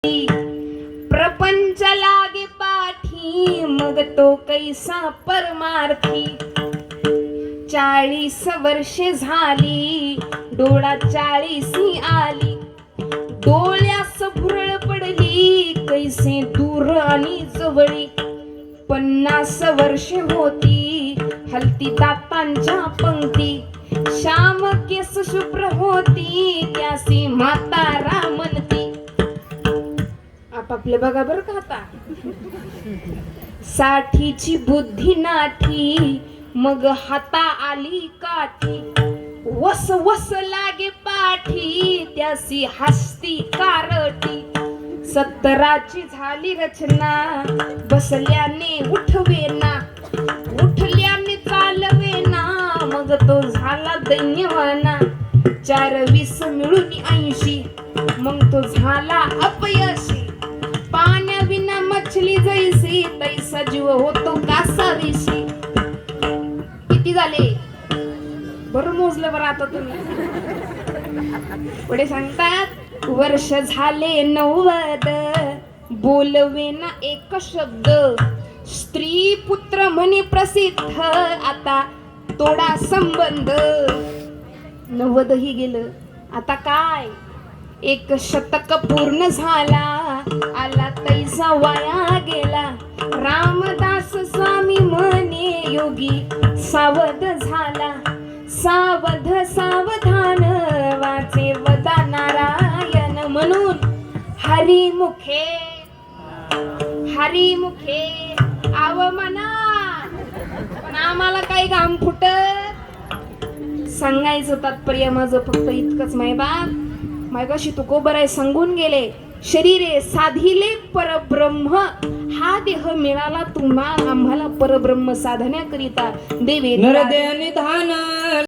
प्रपंच लागे पाठी मग तो कैसा परमार्थी. 40 वर्षे झाली डोळा 40 आली. डोळ्यास भुरळ पडली कैसे दूर आणि जवळी. 50 वर्षे होती हलती दातांच्या पंक्ती. श्याम केस शुभ्र होती त्यासी म्हातारा म्हणती. आपापले बघा बरं का आता. 60ची बुद्धी नाठी मग हाता आली काठी. वस वस लागे पाठी त्यासी हस्ती कारटी. 70ची झाली रचना बसल्याने उठवेना. उठल्याने चालवेना मग तो झाला दैन्यवाना. 4-20 मिळून 80 मग तो झाला अपयशी. पाण्याविना मछली जैसी तैसा जीव होतो कासावीशी. किती झाले बरं मोजलं बरं आता तुम्ही. पुढे सांगतात वर्ष झाले 90 बोलवे ना एक शब्द. स्त्री पुत्र म्हणे प्रसिद्ध आता तोडा संबंध. 90 ही गेलं आता काय. 1 शतक पूर्ण झाला आला तैसा वाया गेला. रामदास स्वामी म्हणे योगी सावध झाला. सावध सावधान वाचे वदा नारायण म्हणून हरिमुखे हरिमुखे आव म्हणा. पण आम्हाला काही घाम फुटत. सांगायचं तात्पर्य माझं फक्त इतकंच मायबाप. मायबाशी तुकोबराय सांगून गेले शरीरे साधिले परब्रह्म. हा देह मिळाला तुम्हा आम्हाला परब्रह्म साधण्याकरिता. देवे नरदे निधान